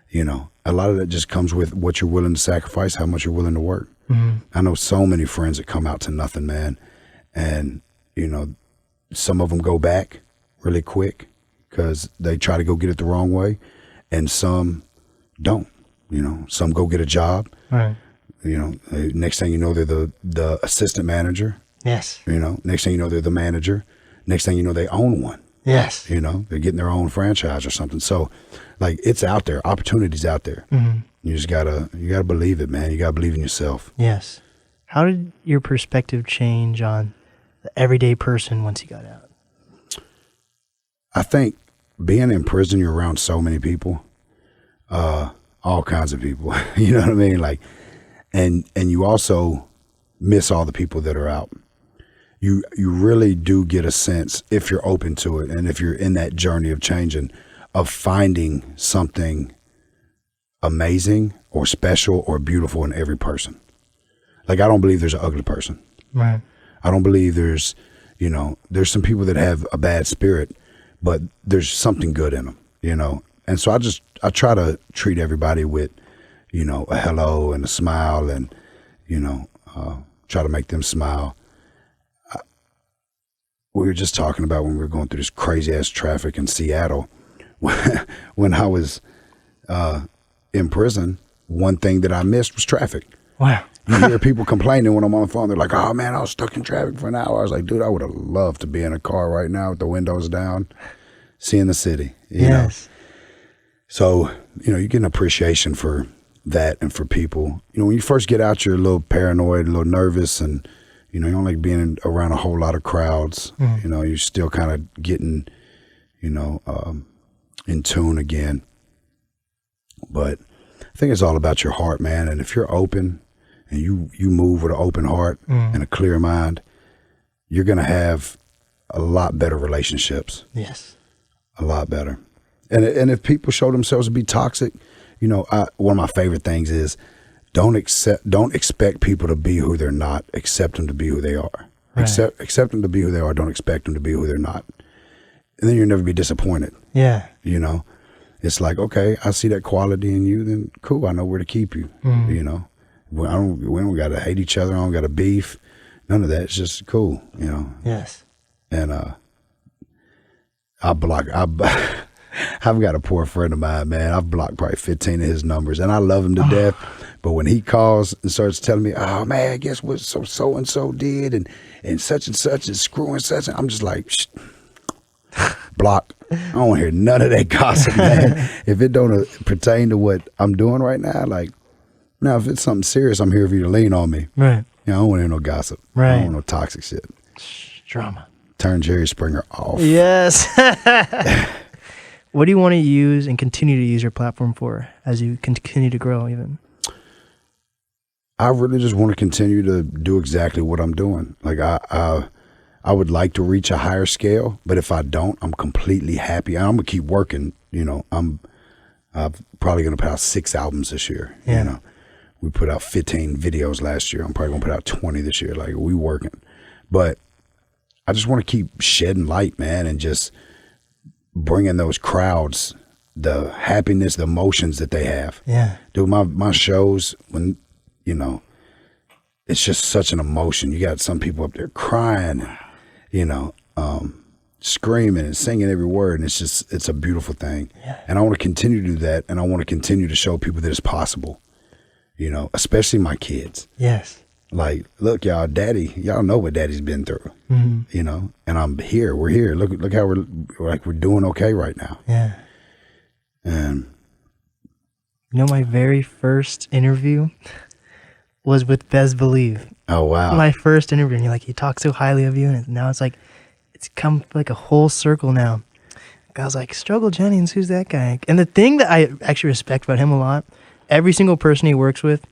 You know, a lot of that just comes with what you're willing to sacrifice, how much you're willing to work. I know so many friends that come out to nothing, man. And, you know, some of them go back really quick because they try to go get it the wrong way. And some don't, you know, some go get a job. Right. You know, next thing you know, they're the assistant manager. Yes. You know, next thing you know, they're the manager. Next thing you know, they own one. Yes. You know, they're getting their own franchise or something. So, like, it's out there. Opportunity's out there. You just gotta believe it, man. You gotta believe in yourself. Yes. How did your perspective change on the everyday person once you got out? I think being in prison, you're around so many people, all kinds of people. You know what I mean? Like, and you also miss all the people that are out. You really do get a sense, if you're open to it and if you're in that journey of changing, of finding something amazing or special or beautiful in every person. Like, I don't believe there's an ugly person. Right. I don't believe there's, you know, there's some people that have a bad spirit, but there's something good in them, you know? And so I try to treat everybody with, you know, a hello and a smile and, you know, try to make them smile. We were just talking about when we were going through this crazy ass traffic in Seattle. When I was in prison, one thing that I missed was traffic. Wow. You hear people complaining when I'm on the phone. They're like, "Oh man, I was stuck in traffic for an hour." I was like, "Dude, I would have loved to be in a car right now with the windows down, seeing the city." You know? So, you know, you get an appreciation for that and for people. You know, when you first get out, you're a little paranoid, a little nervous, and you know, you don't like being around a whole lot of crowds. You know, you're still kind of getting, you know, in tune again. But I think it's all about your heart, man. And if you're open and you move with an open heart and a clear mind, you're going to have a lot better relationships. Yes. A lot better. And if people show themselves to be toxic, you know, one of my favorite things is don't expect people to be who they're not. Accept them to be who they are. Right. Accept them to be who they are. Don't expect them to be who they're not. And then you'll never be disappointed. Yeah. You know, it's like, okay, I see that quality in you, then cool, I know where to keep you. You know, we don't got to hate each other. I don't got to beef. None of that. It's just cool, you know. Yes. And I've got a poor friend of mine, man. I've blocked probably 15 of his numbers, and I love him to death. But when he calls and starts telling me, "Oh man, guess what so and so did, and such and such is screwing such," I'm just like, shh. Block. I don't want to hear none of that gossip, man. If it don't pertain to what I'm doing right now, like, now if it's something serious, I'm here for you to lean on me. Right. You know, I don't want to hear no gossip. Right. I don't want no toxic shit. Drama. Turn Jerry Springer off. Yes. What do you want to use and continue to use your platform for as you continue to grow even? I really just want to continue to do exactly what I'm doing. Like I would like to reach a higher scale, but if I don't, I'm completely happy. I'm gonna keep working. You know, I'm probably gonna put out 6 albums this year. Yeah. You know, we put out 15 videos last year. I'm probably gonna put out 20 this year. Like, we working, but I just want to keep shedding light, man, and just bringing those crowds the happiness, the emotions that they have. Yeah. Dude, my shows, when, you know, it's just such an emotion. You got some people up there crying, and, you know, screaming and singing every word, and it's a beautiful thing. Yeah. And I want to continue to do that, and I want to continue to show people that it's possible, you know, especially my kids. Yes. Like, look, y'all know what daddy's been through, you know, and we're here. Look how we're doing okay right now. Yeah. And You know, my very first interview was with Bez Believe. oh wow. My first interview, and you're like, he talks so highly of you, and now it's like, it's come like a whole circle now. I was like, Struggle Jennings, who's that guy? And the thing that I actually respect about him a lot, every single person he works with,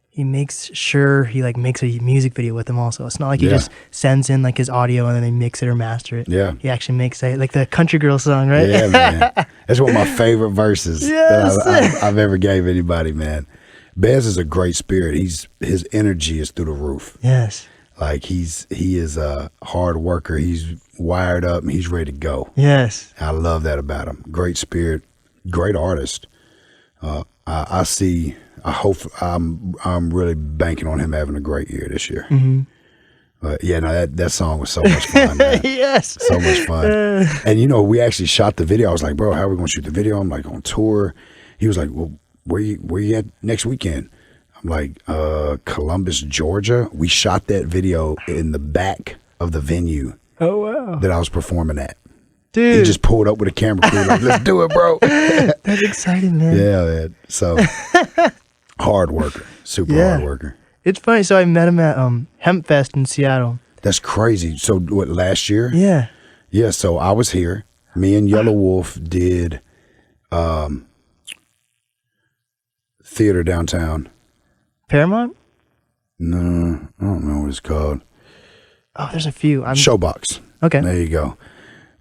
he makes sure he like makes a music video with them also. It's not like he just sends in like his audio and then they mix it or master it. Yeah. He actually makes it like the Country Girl song, right? Yeah, man. That's one of my favorite verses that I've ever gave anybody, man. Bez is a great spirit. His energy is through the roof. Yes. Like he is a hard worker. He's wired up and he's ready to go. Yes. I love that about him. Great spirit, great artist. I hope I'm really banking on him having a great year this year. Mm-hmm. But yeah, no, that song was so much fun, man. Yes. So much fun. And you know, we actually shot the video. I was like, bro, how are we gonna shoot the video? I'm like, on tour. He was like, well, where you at next weekend? I'm like, Columbus, Georgia. We shot that video in the back of the venue Oh, wow. that I was performing at. Dude. He just pulled up with a camera crew, like, let's do it, bro. That's exciting, man. Yeah, man. So hard worker, super hard worker. It's funny. So I met him at Hemp Fest in Seattle. That's crazy. So what, last year? Yeah. Yeah, so I was here. Me and Yellow Wolf did theater downtown. Paramount? No, I don't know what it's called. Oh, there's a few. Showbox. Okay. There you go.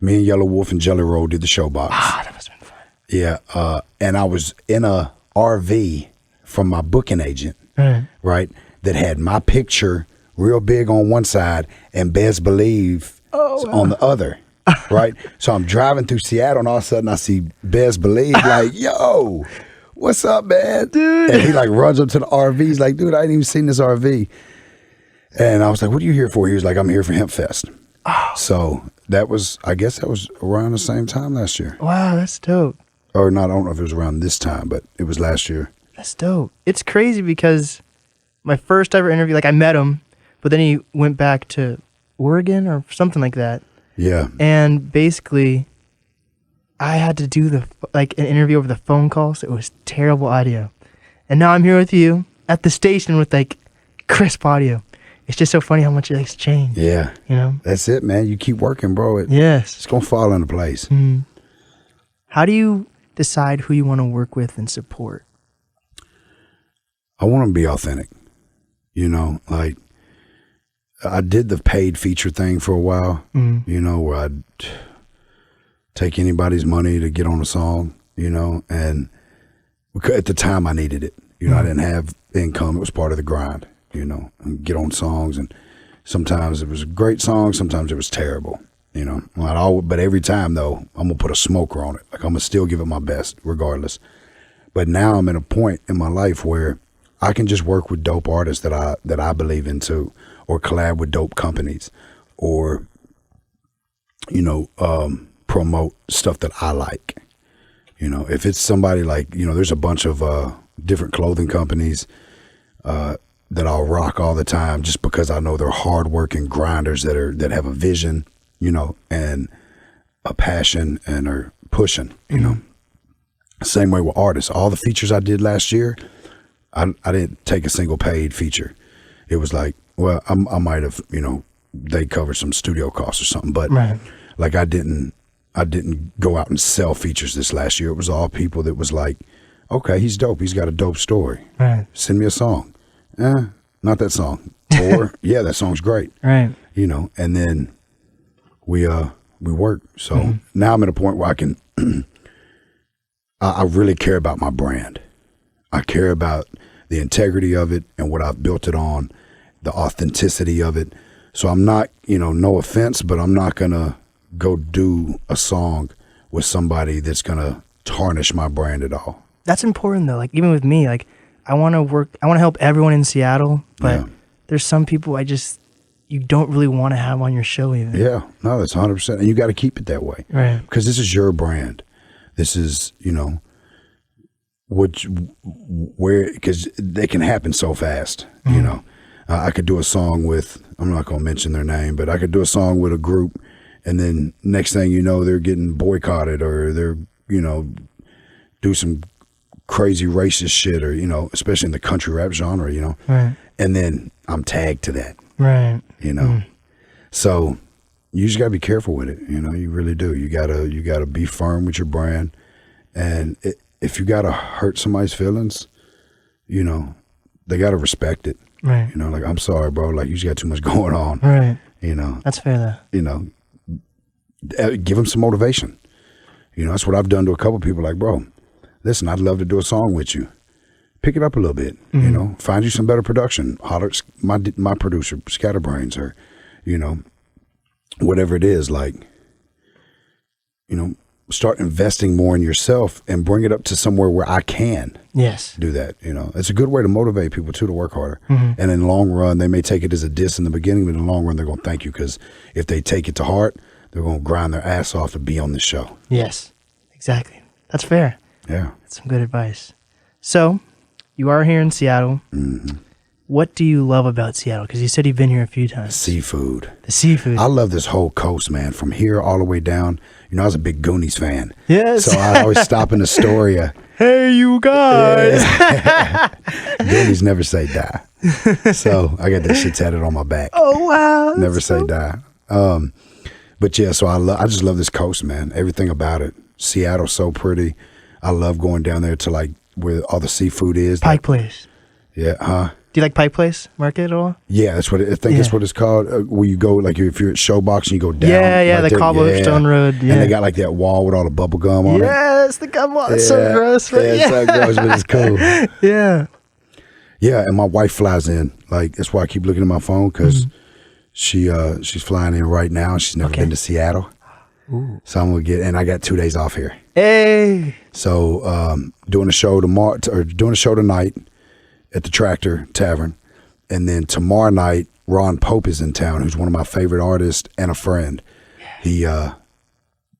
Me and Yellow Wolf and Jelly Roll did the Showbox. Ah, that must have been fun. Yeah, and I was in a RV from my booking agent, right, that had my picture real big on one side and Bez Believe on the other, right? So I'm driving through Seattle and all of a sudden I see Bez Believe like, yo, what's up, man? Dude. And he like runs up to the RV. He's like, dude, I ain't even seen this RV. And I was like, what are you here for? He was like, I'm here for Hemp Fest. Oh. So I guess that was around the same time last year. Wow, that's dope. Or not, I don't know if it was around this time, but it was last year. That's dope. It's crazy because my first ever interview, like I met him, but then he went back to Oregon or something like that. Yeah. And basically, I had to do an interview over the phone call, so it was terrible audio. And now I'm here with you at the station with like crisp audio. It's just so funny how much it's changed. Yeah. You know? That's it, man. You keep working, bro. Yes. It's going to fall into place. Mm. How do you decide who you want to work with and support? I want to be authentic. You know, like I did the paid feature thing for a while, you know, where I'd take anybody's money to get on a song, you know, and at the time I needed it. You know, I didn't have income. It was part of the grind, you know, and get on songs. And sometimes it was a great song. Sometimes it was terrible, you know. But every time, though, I'm going to put a smoker on it. Like, I'm going to still give it my best regardless. But now I'm at a point in my life where I can just work with dope artists that I believe in too, or collab with dope companies, or, you know, promote stuff that I like. You know, if it's somebody like, you know, there's a bunch of different clothing companies that I'll rock all the time just because I know they're hardworking grinders that have a vision, you know, and a passion and are pushing, you know. Same way with artists. All the features I did last year, I didn't take a single paid feature. It was like, well, I might have, you know, they covered some studio costs or something, but like I didn't go out and sell features this last year. It was all people that was like, okay, he's dope. He's got a dope story. Right. Send me a song. Not that song. Or yeah, that song's great. Right. You know, and then we work. So now I'm at a point where I can I really care about my brand. I care about the integrity of it and what I've built it on, the authenticity of it. So I'm not, you know, no offense, but I'm not going to go do a song with somebody that's going to tarnish my brand at all. That's important though. Like even with me, like I want to help everyone in Seattle, but there's some people you don't really want to have on your show even. Yeah, no, that's 100%. And you got to keep it that way. Right. Because this is your brand. This is, you know, because they can happen so fast, you know. I could do a song with, I'm not going to mention their name, but I could do a song with a group and then next thing you know, they're getting boycotted or they're, you know, do some crazy racist shit, or, you know, especially in the country rap genre, you know, Right. and then I'm tagged to that, Right. you know. So you just gotta be careful with it, you know. You really do. You gotta be firm with your brand, and if you gotta hurt somebody's feelings, you know, they gotta respect it. Right. You know, like, I'm sorry, bro. Like, you just got too much going on. Right. You know. That's fair though. You know, give them some motivation. You know, that's what I've done to a couple people. Like, bro, listen, I'd love to do a song with you. Pick it up a little bit. You know, find you some better production. Holler at my producer, Scatterbrains, or, you know, whatever it is. Like, you know, start investing more in yourself and bring it up to somewhere where I can Yes. do that. You know, it's a good way to motivate people too, to work harder. And in the long run, they may take it as a diss in the beginning, but in the long run, they're going to thank you, because if they take it to heart, they're going to grind their ass off to be on the show. Yes. Exactly. That's fair. Yeah. That's some good advice. So, you are here in Seattle. What do you love about Seattle? Because you said you've been here a few times. Seafood. The seafood. I love this whole coast, man, from here all the way down. You know, I was a big Goonies fan. Yes. So I always stop in Astoria. Hey, you guys. Goonies never say die. So I got that shit tatted on my back. Oh, wow. Never say die. But yeah, so I just love this coast, man. Everything about it. Seattle's so pretty. I love going down there to, like, where all the seafood is. Pike Like, Place. yeah, huh? Do you like Pike Place Market at all? Yeah, that's what I think. That's what it's called. Where you go, like, if you're at Showbox and you go down. Yeah, right the there, cobblestone road. Yeah. And they got like that wall with all the bubble gum on it. Yes, the gum wall. It's so gross. But Yeah, it's so gross, but it's cool. Yeah. Yeah, and my wife flies in. Like, that's why I keep looking at my phone, because she's flying in right now. She's never been to Seattle. So I'm gonna and I got 2 days off here. Hey. So doing a show tonight at the Tractor Tavern, and then tomorrow night Ron Pope is in town, who's one of my favorite artists and a friend. He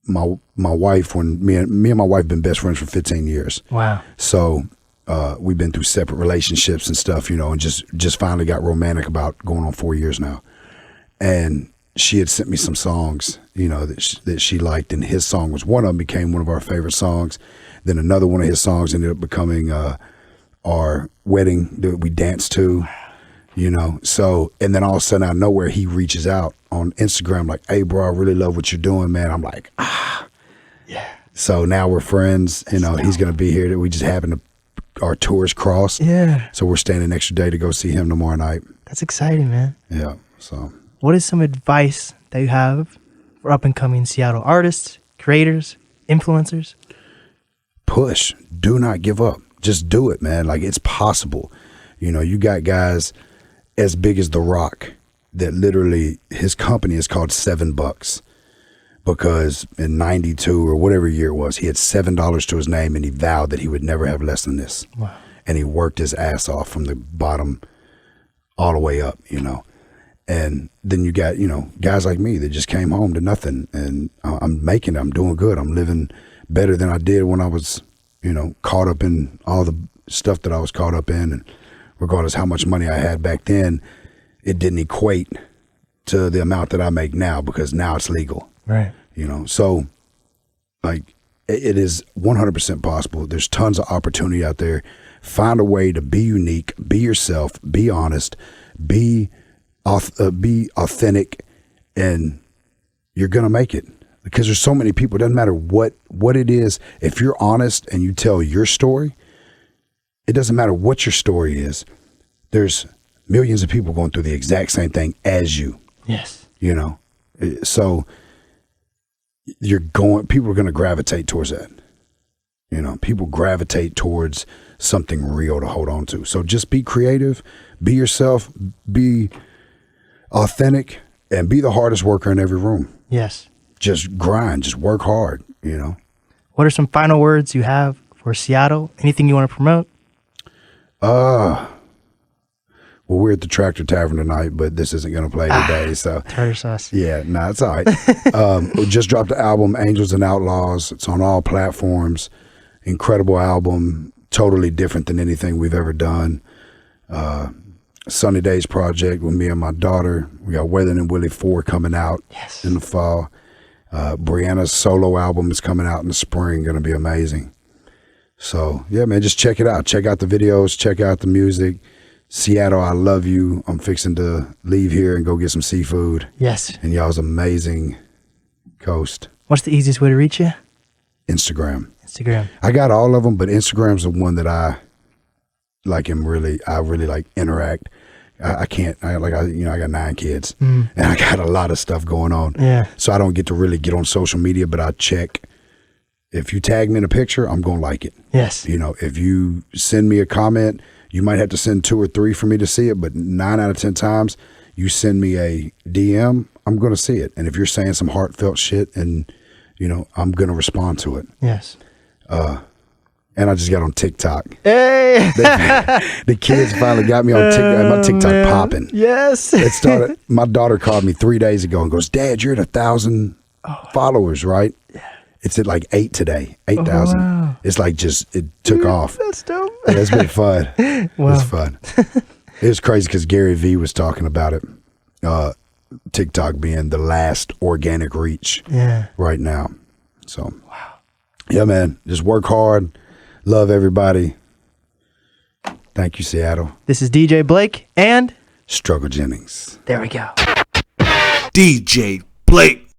my wife, when me and my wife been best friends for 15 years. Wow. So we've been through separate relationships and stuff, you know, and just finally got romantic about going on 4 years now. And she had sent me some songs, you know, that she liked, and his song was one of them, became one of our favorite songs. Then another one of his songs ended up becoming our wedding that we danced to, you know. So, and then all of a sudden out of nowhere, he reaches out on Instagram like, "Hey bro, I really love what you're doing, man." I'm like, yeah. So now we're friends, you know. He's gonna be here. That we just happened to, our tours crossed. Yeah. So we're staying an extra day to go see him tomorrow night. That's exciting, man. Yeah. So What is some advice that you have for up and coming Seattle artists, creators, influencers? push. Do not give up. Just do it, man. Like, it's possible. You know, you got guys as big as The Rock that literally his company is called $7 because in 92 or whatever year it was, he had $7 to his name and he vowed that he would never have less than this. Wow. And he worked his ass off from the bottom all the way up, you know. And then you got, you know, guys like me that just came home to nothing, and I'm making it. I'm doing good. I'm living better than I did when I was, you know, caught up in all the stuff that I was caught up in. And regardless how much money I had back then, it didn't equate to the amount that I make now, because now it's legal. Right. You know, so like it is 100% possible. There's tons of opportunity out there. Find a way to be unique, be yourself, be honest, be authentic, and you're gonna make it. Because there's so many people. It doesn't matter what it is. If you're honest and you tell your story, it doesn't matter what your story is. There's millions of people going through the exact same thing as you. Yes. You know, so people are going to gravitate towards that. You know, people gravitate towards something real to hold on to. So just be creative, be yourself, be authentic, and be the hardest worker in every room. Yes. Just grind, just work hard, you know. What are some final words you have for Seattle? Anything you want to promote? Well, we're at the Tractor Tavern tonight, but this isn't going to play today. So Tartar sauce. yeah, no, it's all right. We just dropped the album, Angels and Outlaws. It's on all platforms. Incredible album, totally different than anything we've ever done. Sunny Days project with me and my daughter. We got Waylon and Willie 4 coming out in the fall. Brianna's solo album is coming out in the spring, going to be amazing. So yeah, man, just check it out. Check out the videos. Check out the music. Seattle, I love you. I'm fixing to leave here and go get some seafood. Yes. And y'all's amazing coast. What's the easiest way to reach you? Instagram. I got all of them, but Instagram's the one that I really like interact. I got 9 kids and I got a lot of stuff going on. Yeah. So I don't get to really get on social media, but I check. If you tag me in a picture, I'm going to like it. Yes. You know, if you send me a comment, you might have to send 2 or 3 for me to see it, but 9 out of 10 times you send me a DM, I'm going to see it. And if you're saying some heartfelt shit and, you know, I'm going to respond to it. Yes. And I just got on TikTok. Hey! The kids finally got me on TikTok. My TikTok popping. Yes. It started. My daughter called me 3 days ago and goes, "Dad, you're at 1,000 followers, right?" Yeah. It's at like 8 today. 8,000. Oh, wow. It's like it took off. That's dope. Yeah, it's been fun. Wow. It's fun. It was crazy because Gary Vee was talking about it. TikTok being the last organic reach. Yeah. Right now. So. Wow. Yeah, man. Just work hard. Love everybody. Thank you, Seattle. This is DJ Blake and Struggle Jennings. There we go. DJ Blake.